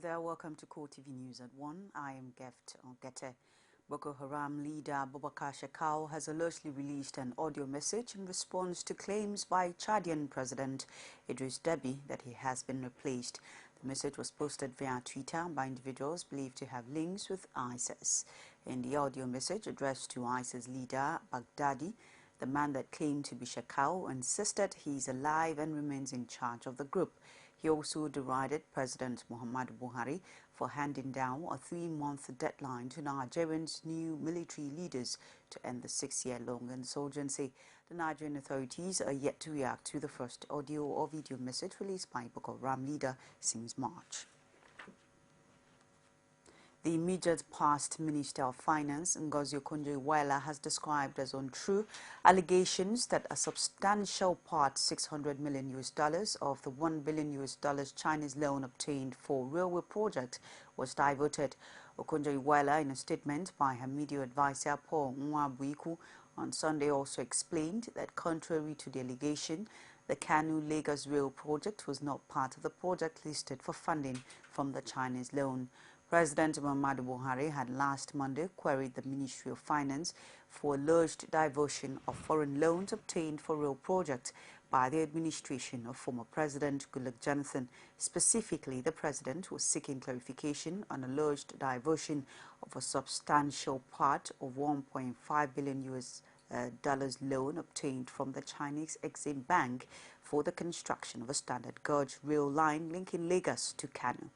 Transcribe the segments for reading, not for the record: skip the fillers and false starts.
there, welcome to CoreTV News at 1. I am Gete. Boko Haram leader Boubacar Shekau has allegedly released an audio message in response to claims by Chadian President Idriss Deby that he has been replaced. The message was posted via Twitter by individuals believed to have links with ISIS. In the audio message addressed to ISIS leader Baghdadi, the man that claimed to be Shekau insisted he is alive and remains in charge of the group. He also derided President Muhammadu Buhari for handing down a 3-month deadline to Nigeria's new military leaders to end the 6-year-long insurgency. The Nigerian authorities are yet to react to the first audio or video message released by Boko Haram leader since March. The immediate past Minister of Finance, Ngozi Okonjo-Iweala, has described as untrue allegations that a substantial part, $600 million of the $1 billion Chinese loan obtained for railway project was diverted. Okonjo-Iweala, in a statement by her media advisor Paul Nwabuiku on Sunday, also explained that contrary to the allegation, the Kano-Lagos rail project was not part of the project listed for funding from the Chinese loan. President Muhammadu Buhari had last Monday queried the Ministry of Finance for alleged diversion of foreign loans obtained for rail projects by the administration of former President Goodluck Jonathan. Specifically, the President was seeking clarification on alleged diversion of a substantial part of $1.5 billion loan obtained from the Chinese Exim Bank for the construction of a standard gauge rail line linking Lagos to Kano.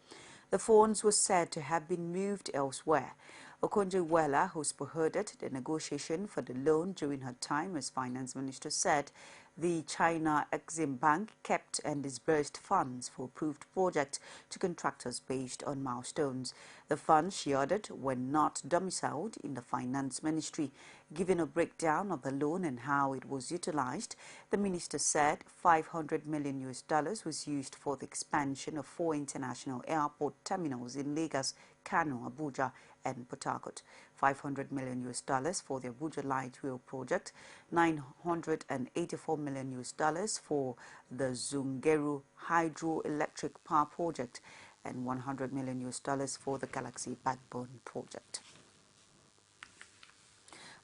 The funds were said to have been moved elsewhere. Okonjo-Iweala, who spearheaded the negotiation for the loan during her time as finance minister, said the China Exim Bank kept and disbursed funds for approved projects to contractors based on milestones. The funds, she added, were not domiciled in the finance ministry. Giving a breakdown of the loan and how it was utilized, the minister said $500 million was used for the expansion of 4 international airport terminals in Lagos, Kano, Abuja, and Port Harcourt. $500 million for the Abuja Light Rail project, $984 million for the Zungeru hydroelectric power project, and $100 million for the Galaxy Backbone project.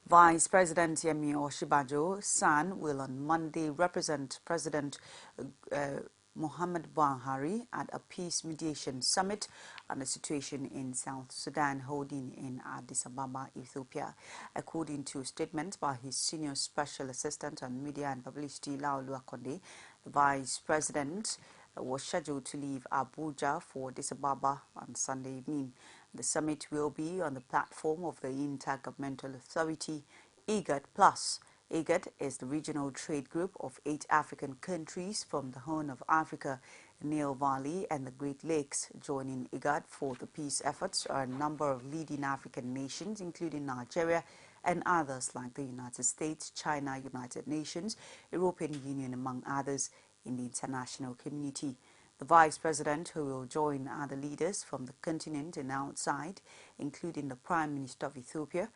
Vice President Yemi Osinbajo's son will on Monday represent President Muhammadu Buhari at a peace mediation summit on the situation in South Sudan holding in Addis Ababa, Ethiopia. According to a statement by his senior special assistant on media and publicity, Laolu Akonde, the Vice President was scheduled to leave Abuja for Addis Ababa on Sunday evening. The summit will be on the platform of the Intergovernmental Authority, IGAD+. IGAD is the regional trade group of 8 African countries from the Horn of Africa, Nile Valley, and the Great Lakes. Joining IGAD for the peace efforts are a number of leading African nations, including Nigeria and others like the United States, China, United Nations, European Union, among others in the international community. The Vice President, who will join other leaders from the continent and outside, including the Prime Minister of Ethiopia,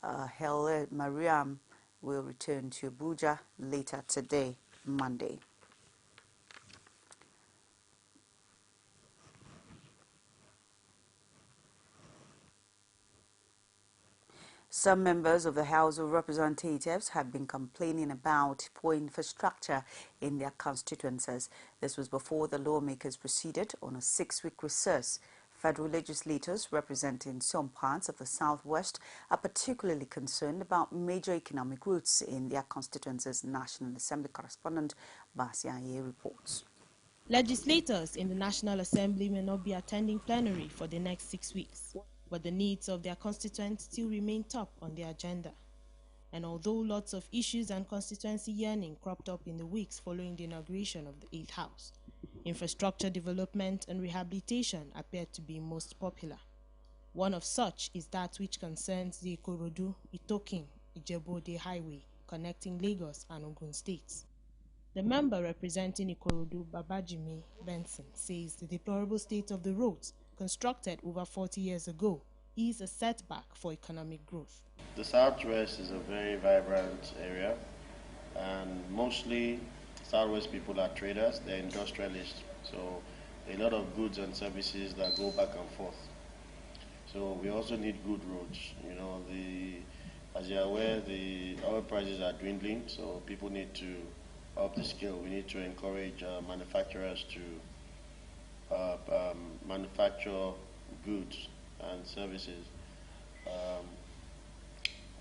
Haile Mariam, will return to Abuja later today, Monday. Some members of the House of Representatives have been complaining about poor infrastructure in their constituencies. This was before the lawmakers proceeded on a 6-week recess. Federal legislators representing some parts of the Southwest are particularly concerned about major economic routes in their constituencies. National Assembly correspondent Basia Aye reports. Legislators in the National Assembly may not be attending plenary for the next 6 weeks, but the needs of their constituents still remain top on their agenda. And although lots of issues and constituency yearning cropped up in the weeks following the inauguration of the 8th House, infrastructure development and rehabilitation appeared to be most popular. One of such is that which concerns the Ikorodu-Itokin-Ijebu-Ode highway connecting Lagos and Ogun states. The member representing Ikorodu, Babajimi Benson, says the deplorable state of the roads constructed over 40 years ago is a setback for economic growth. The Southwest is a very vibrant area, and mostly Southwest people are traders, they're industrialists. So a lot of goods and services that go back and forth. So we also need good roads. You know, as you're aware, the oil prices are dwindling, so people need to up the scale. We need to encourage manufacturers to manufacture goods and services.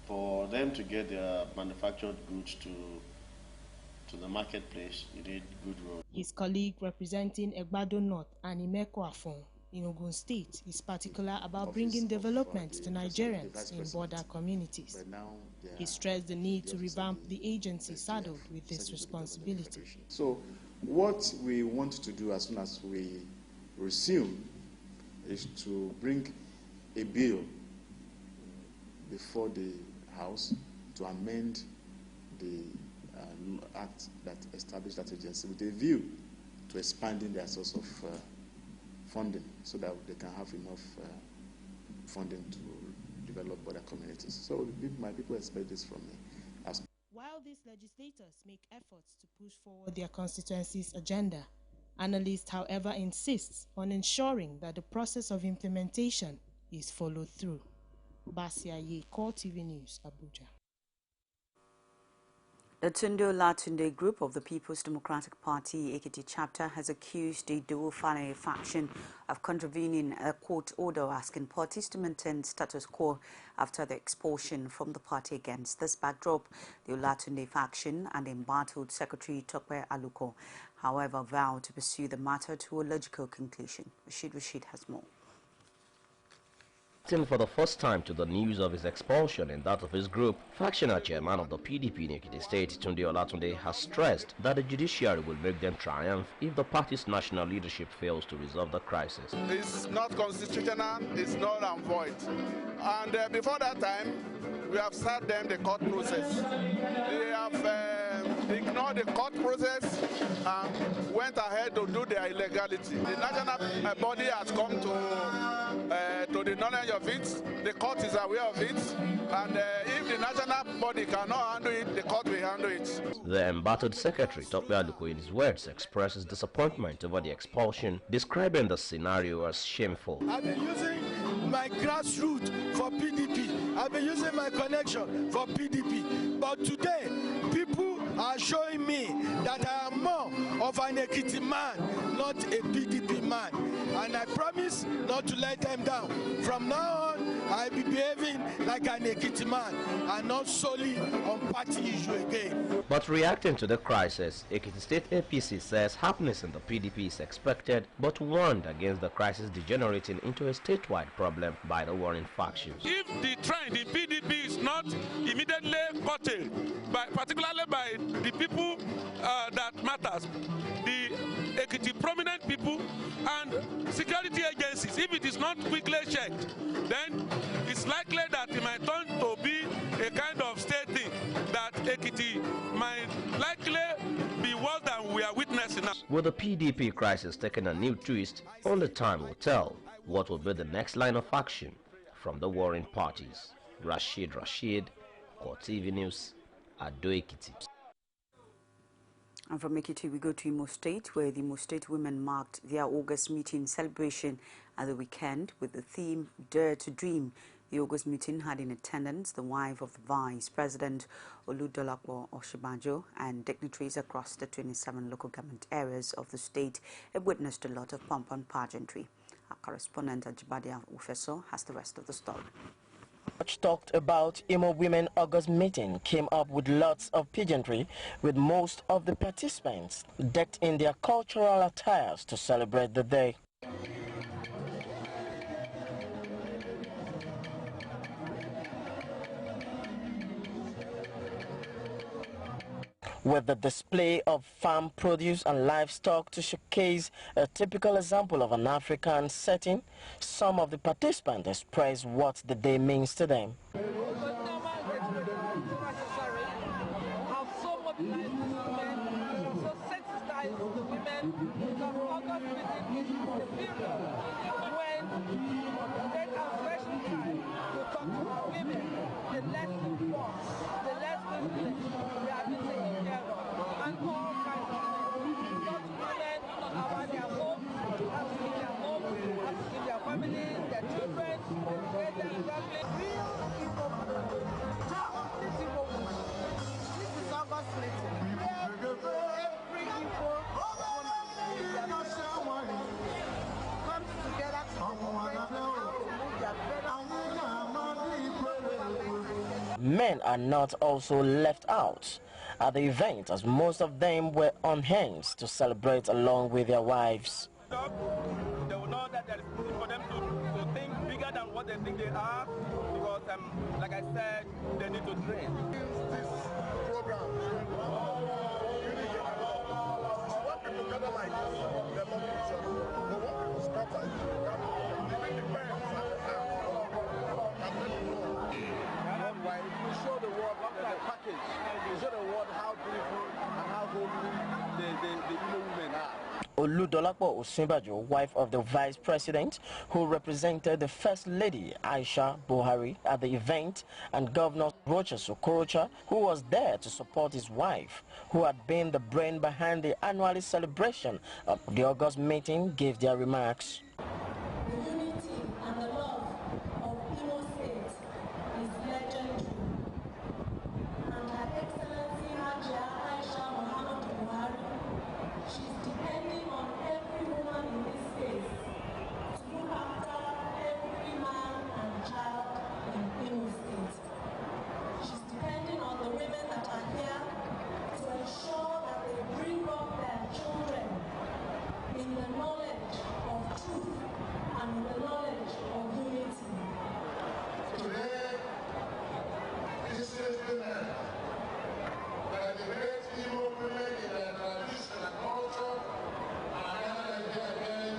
For them to get their manufactured goods to the marketplace, you need good roads. His colleague representing Egbado North and Imeko Afon in Ogun State is particular about bringing development to Nigerians in border communities. He stressed the need to revamp the agency saddled with this responsibility. So what we want to do as soon as we resume is to bring a bill before the House to amend the act that established that agency with a view to expanding their source of funding so that they can have enough funding to develop border communities. So my people expect this from me. While these legislators make efforts to push forward their constituency's agenda, analysts, however, insist on ensuring that the process of implementation is followed through. Basia Ye, CoreTV News, Abuja. The Tunde Olatunde group of the People's Democratic Party Ekiti chapter has accused the Duofane faction of contravening a court order asking parties to maintain status quo after the expulsion from the party. Against this backdrop, the Olatunde faction and embattled Secretary Tope Aluko, however, vowed to pursue the matter to a logical conclusion. Rashid has more. For the first time to the news of his expulsion and that of his group, factional chairman of the PDP in Ekiti State, Tunde Olatunde, has stressed that the judiciary will make them triumph if the party's national leadership fails to resolve the crisis. It's not constitutional, it's null and void. And before that time, we have served them the court process. They have ignored the court process and went ahead to do their illegality. The national body has come to the knowledge of it. The court is aware of it. And if the national body cannot handle it, the court will handle it. The embattled secretary, Tope Aluko, in his words, expresses disappointment over the expulsion, describing the scenario as shameful. I've been using my grassroots for PDP. I've been using my connection for PDP. But today, people are showing me that I am more of an Ekiti man, not a PDP man. And I promise not to let them down. From now on, I'll be behaving like an Ekiti man and not solely on party issue again. But reacting to the crisis, Ekiti State APC says happiness in the PDP is expected, but warned against the crisis degenerating into a statewide problem by the warring factions. If the trend in PDP is not immediately curtailed, particularly by the people that matters, the Ekiti prominent people and security agencies, if it is not quickly checked, then it's likely that it might turn to be a kind of state thing that Ekiti might likely be worse than we are witnessing now. With the PDP crisis taking a new twist, only time will tell what will be the next line of action from the warring parties. Rashid, CoreTV News, Ado Ekiti. And from Ekiti, we go to Imo State, where the Imo State women marked their August meeting celebration at the weekend with the theme Dare to Dream. The August meeting had in attendance the wife of the Vice President Oludolapo Oshibajo and dignitaries across the 27 local government areas of the state. It witnessed a lot of pomp and pageantry. Our correspondent Ajibadia Ufeso has the rest of the story. Much talked about Imo Women August meeting came up with lots of pageantry, with most of the participants decked in their cultural attires to celebrate the day. With the display of farm produce and livestock to showcase a typical example of an African setting, some of the participants expressed what the day means to them. family, their children, their family. Real Igbo woman, complete Igbo woman. This is August meeting. Every Igbo woman comes together to celebrate how to move their Men are not also left out at the event, as most of them were on hands to celebrate along with their wives. They will know that there is need for them to think bigger than what they think they are, because, like I said, they need to train. This program, what people gather like this, they love each other. But what people scatter, even the parents and We show the world the package. We show the world how beautiful and how holy the Igbo women are. Oludolapo Osinbajo, wife of the vice president, who represented the first lady Aisha Buhari at the event, and Governor Rochas Okorocha, who was there to support his wife, who had been the brain behind the annual celebration of the August meeting, gave their remarks. The unity and the love of Imo State is legendary. And Her Excellency Hajia Aisha Muhammadu Buhari, she's depending on every woman in this space to look after every man and child in Imo State. She's depending on the women that are here to ensure that they bring up their children in the knowledge of truth and the knowledge of unity. today, this is women. They are the great Igbo women in their tradition and culture, and again,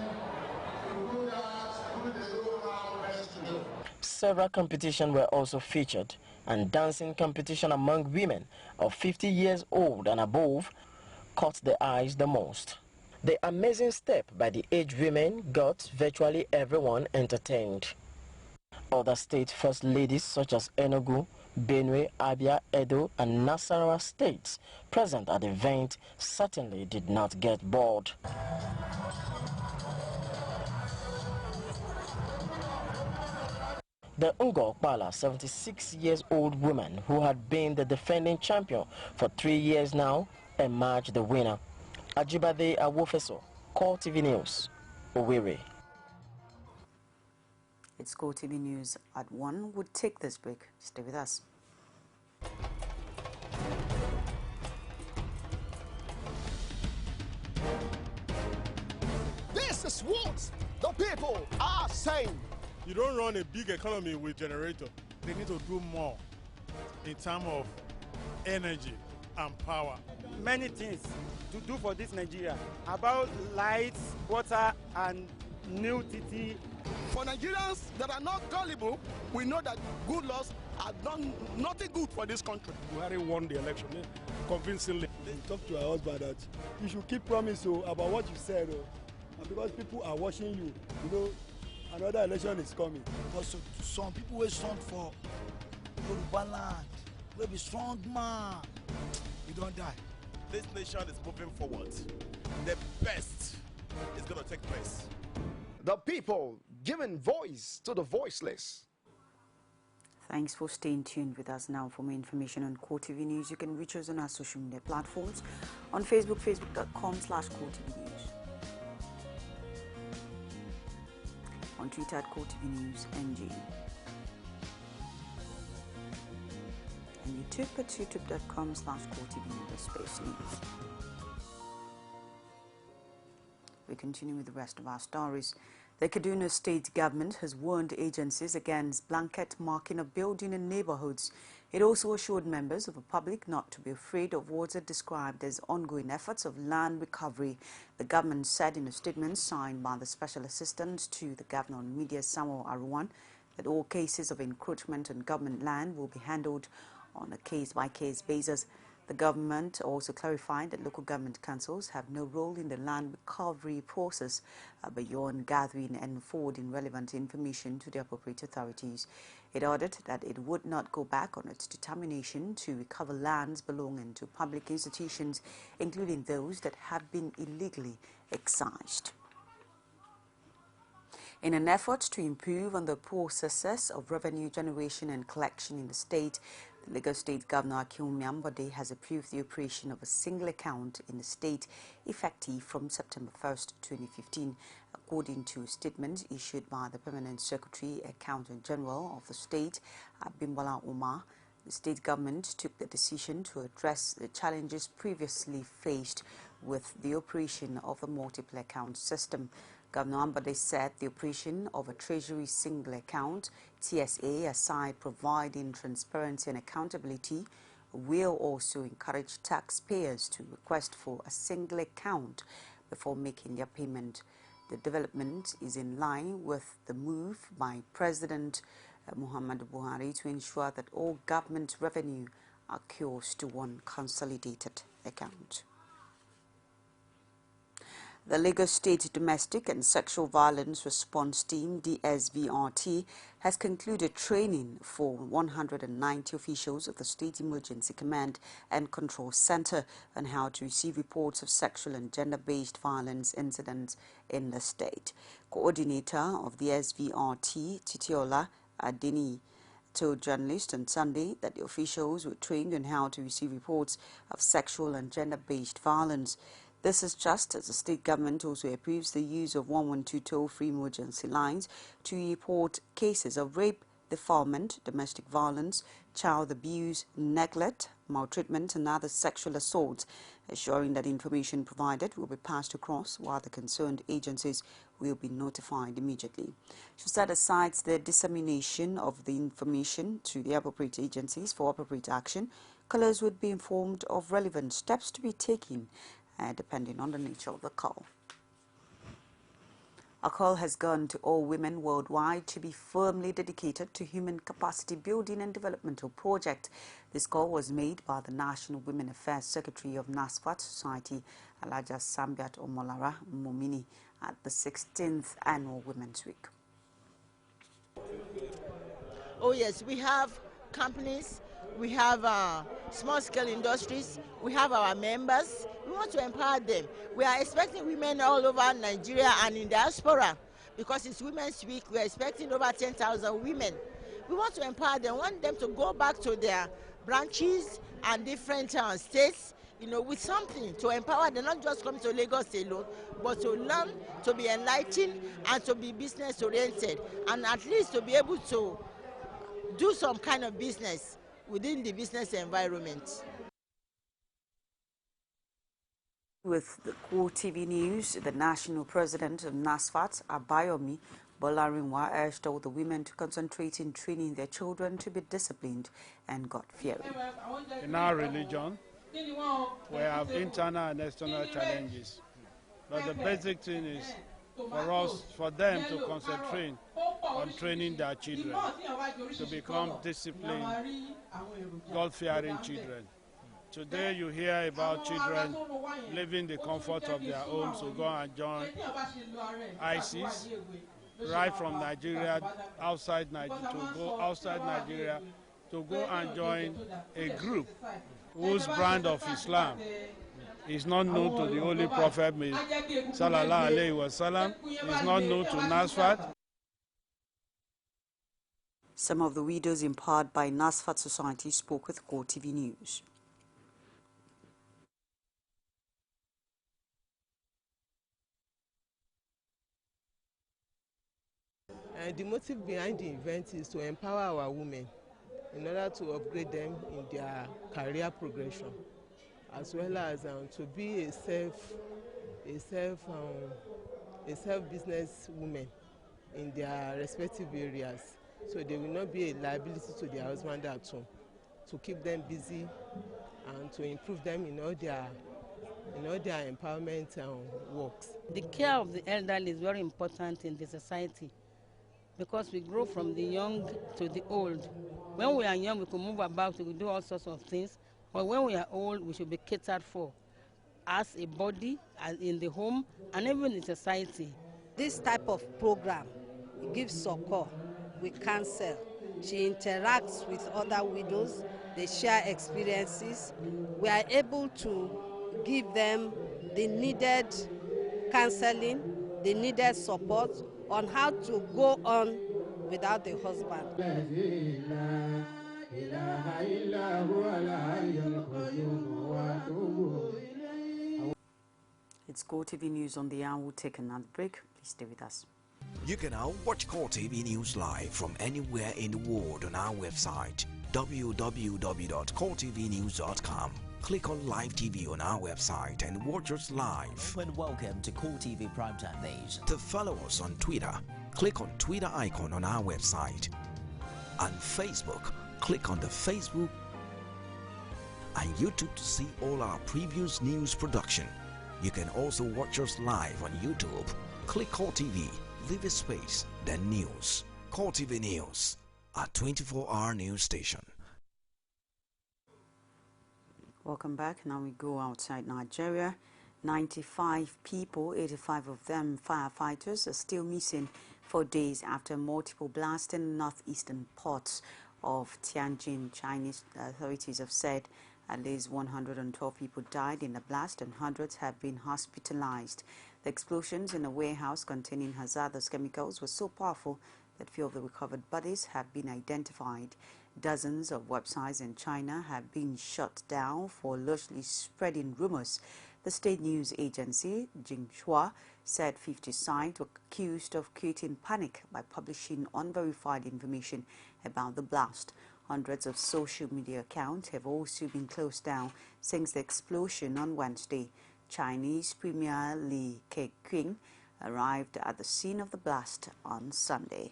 to do that, who they know how best to do. Several competitions were also featured, and dancing competition among women of 50 years old and above caught the eyes the most. The amazing step by the aged women got virtually everyone entertained. Other state first ladies such as Enugu, Benue, Abia, Edo and Nasarawa states present at the event certainly did not get bored. The Ngokpala, 76-years-old woman who had been the defending champion for 3 years now, emerged the winner. Ajibade Awofeso, CoreTV News, Owerri. It's CoreTV News at 1. We'll take this break. Stay with us. This is what the people are saying. You don't run a big economy with generator. They need to do more in terms of energy and power. Many things to do for this Nigeria about lights, water, and new TT. For Nigerians that are not gullible, we know that good laws have done nothing good for this country. Buhari won the election convincingly. They talk to our husband that you should keep promise about what you said, and because people are watching you, you know, another election is coming. Also, some people will stand for Yoruba land, will be strong man. You don't die. This nation is moving forward. The best is going to take place. The people giving voice to the voiceless. Thanks for staying tuned with us. Now for more information on CoreTV News, you can reach us on our social media platforms. On Facebook, facebook.com/CoreTV News. On Twitter at CoreTV News NG. And YouTube at youtube.com/CoreTV News. We continue with the rest of our stories. The Kaduna State government has warned agencies against blanket marking of building in neighborhoods. It also assured members of the public not to be afraid of what it described as ongoing efforts of land recovery. The government said in a statement signed by the Special Assistant to the Governor on Media, Samuel Aruwan, that all cases of encroachment on government land will be handled on a case-by-case basis. The government also clarified that local government councils have no role in the land recovery process beyond gathering and forwarding relevant information to the appropriate authorities. It added that it would not go back on its determination to recover lands belonging to public institutions, including those that have been illegally excised. In an effort to improve on the processes of revenue generation and collection in the state, the Lagos State Governor Akinwumi Ambode has approved the operation of a single account in the state effective from September 1st, 2015. According to a statement issued by the Permanent Secretary, Accountant General of the state, Abimbola Umar, the state government took the decision to address the challenges previously faced with the operation of the multiple account system. Governor Ambode said the operation of a Treasury Single Account, TSA, aside providing transparency and accountability, will also encourage taxpayers to request for a single account before making their payment. The development is in line with the move by President Muhammadu Buhari to ensure that all government revenue accrues to one consolidated account. The Lagos State Domestic and Sexual Violence Response Team, DSVRT, has concluded training for 190 officials of the State Emergency Command and Control Center on how to receive reports of sexual and gender-based violence incidents in the state. Coordinator of the SVRT, Titiola Adeni, told journalists on Sunday that the officials were trained on how to receive reports of sexual and gender-based violence. This is just as the state government also approves the use of 112 toll-free emergency lines to report cases of rape, defilement, domestic violence, child abuse, neglect, maltreatment and other sexual assaults, assuring that information provided will be passed across while the concerned agencies will be notified immediately. She said aside the dissemination of the information to the appropriate agencies for appropriate action, callers would be informed of relevant steps to be taken depending on the nature of the call. A call has gone to all women worldwide to be firmly dedicated to human capacity building and developmental projects. This call was made by the National Women Affairs Secretary of NASFAT Society, Alaja Sambiat Omolara Mumini, at the 16th Annual Women's Week. Oh yes, we have companies, we have small-scale industries, we have our members. We want to empower them. We are expecting women all over Nigeria and in diaspora. Because it's Women's Week, we are expecting over 10,000 women. We want to empower them, want them to go back to their branches and different states, with something to empower them, not just come to Lagos alone, but to learn, to be enlightened, and to be business-oriented, and at least to be able to do some kind of business within the business environment. With the CoreTV News, the national president of NASFAT, Abayomi Bolarinwa, urged all the women to concentrate in training their children to be disciplined and God-fearing. In our religion, we have internal and external challenges, but the basic thing is for them to concentrate on training their children to become disciplined, God-fearing children. Today you hear about children leaving the comfort of their homes to go and join ISIS, right from Nigeria, outside Nigeria, to go and join a group whose brand of Islam is not known to the Holy Prophet Sallallahu Alaihi Wasallam, is not known to NASFAT. Some of the widows empowered by NASFAT Society spoke with CoreTV News. The motive behind the event is to empower our women in order to upgrade them in their career progression, as well as to be a self-business woman in their respective areas, so they will not be a liability to their husband at home, to keep them busy and to improve them in all their empowerment works. The care of the elderly is very important in the society, because we grow from the young to the old. When we are young, we can move about, we can do all sorts of things. But when we are old, we should be catered for as a body, as in the home, and even in society. This type of program gives support, we counsel. She interacts with other widows, they share experiences. We are able to give them the needed counseling, the needed support, on how to go on without the husband. It's CoreTV News on the hour. We'll take another break. Please stay with us. You can now watch CoreTV News live from anywhere in the world on our website www.coretvnews.com. Click on Live TV on our website and watch us live. And welcome to CoreTV Primetime News. To follow us on Twitter, click on Twitter icon on our website. On Facebook, click on the Facebook and YouTube to see all our previous news production. You can also watch us live on YouTube. Click CoreTV, leave a space, then news. CoreTV News, a 24-hour news station. Welcome back. Now we go outside Nigeria. 95 people, 85 of them firefighters, are still missing 4 days after multiple blasts in northeastern parts of Tianjin. Chinese authorities have said at least 112 people died in the blast and hundreds have been hospitalized. The explosions in a warehouse containing hazardous chemicals were so powerful that few of the recovered bodies have been identified. Dozens of websites in China have been shut down for allegedly spreading rumors. The state news agency, Xinhua, said 50 sites were accused of creating panic by publishing unverified information about the blast. Hundreds of social media accounts have also been closed down since the explosion on Wednesday. Chinese Premier Li Keqiang arrived at the scene of the blast on Sunday.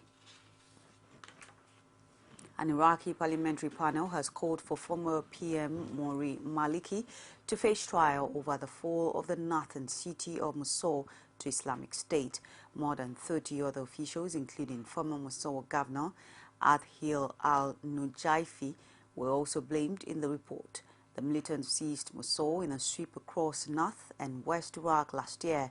An Iraqi parliamentary panel has called for former PM Mori Maliki to face trial over the fall of the northern city of Mosul to Islamic State. More than 30 other officials, including former Mosul governor Adhil al-Nujaifi, were also blamed in the report. The militants seized Mosul in a sweep across North and West Iraq last year.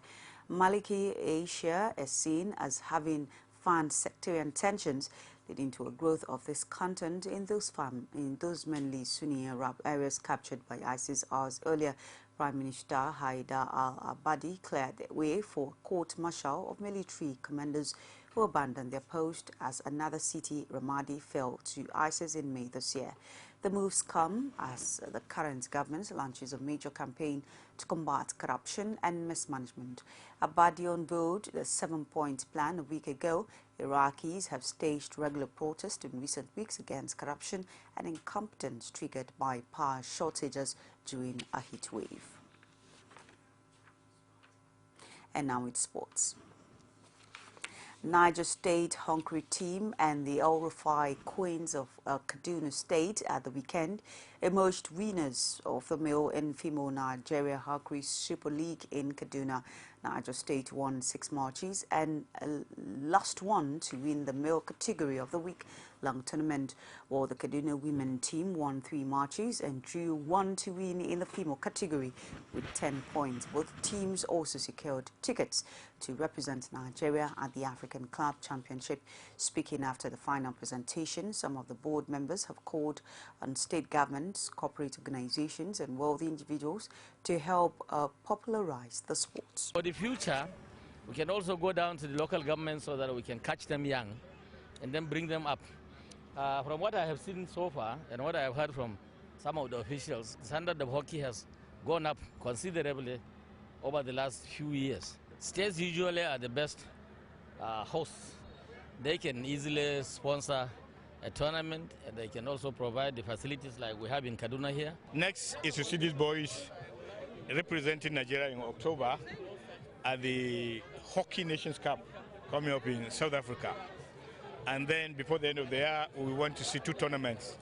Maliki Asia is seen as having fanned sectarian tensions, leading to a growth of this content in those mainly Sunni Arab areas captured by ISIS hours earlier. Prime Minister Haidar al-Abadi cleared the way for a court-martial of military commanders who abandoned their post as another city, Ramadi, fell to ISIS in May this year. The moves come as the current government launches a major campaign to combat corruption and mismanagement. Abadi unveiled the 7-point plan a week ago. Iraqis have staged regular protests in recent weeks against corruption and incompetence triggered by power shortages during a heat wave. And now it's sports. Niger State Hungary team and the El Rufai Queens of Kaduna State at the weekend emerged winners of the male and female Nigeria Hungary Super League in Kaduna. Niger State won 6 matches and lost 1 to win the male category of the week-long tournament, while the Kaduna women team won 3 matches and drew 1 to win in the female category with 10 points. Both teams also secured tickets to represent Nigeria at the African Club Championship. Speaking after the final presentation, some of the board members have called on state governments, corporate organizations and wealthy individuals to help popularize the sports. For the future, we can also go down to the local government so that we can catch them young and then bring them up. From what I have seen so far and what I have heard from some of the officials, the standard of hockey has gone up considerably over the last few years. States usually are the best hosts. They can easily sponsor a tournament and they can also provide the facilities like we have in Kaduna here. Next is to see these boys representing Nigeria in October at the Hockey Nations Cup coming up in South Africa. And then before the end of the year, we want to see 2 tournaments.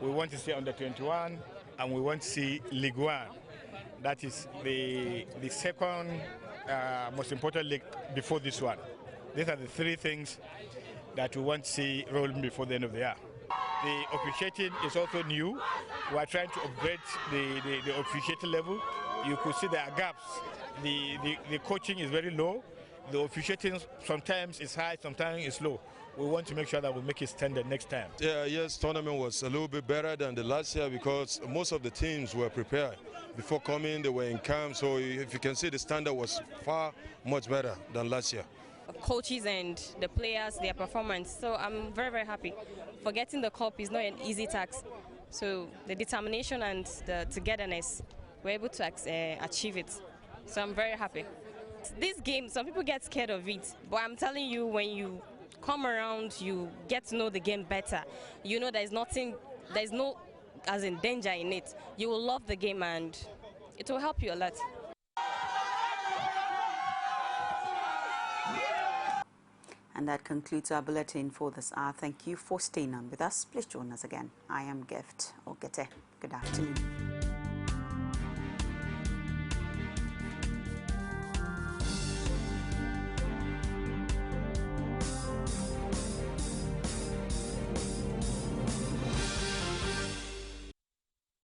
We want to see Under 21 and we want to see League One. That is the second most important league before this one. These are the 3 things that we want to see rolling before the end of the year. The officiating is also new. We are trying to upgrade the officiating level. You could see there are gaps. The coaching is very low. The officiating sometimes is high, sometimes is low. We want to make sure that we make it standard next time. Yes, tournament was a little bit better than the last year because most of the teams were prepared. Before coming, they were in camp, so if you can see, the standard was far much better than last year. coaches and the players, their performance. So I'm very, very happy. For getting the cup is not an easy task. So the determination and the togetherness, we're able to achieve it. So I'm very happy. This game, some people get scared of it, but I'm telling you, when you come around, you get to know the game better. You know there's no as in danger in it. You will love the game and it will help you a lot. And that concludes our bulletin for this hour. Thank you for staying on with us. Please join us again. I am Gift Ogete. Good afternoon.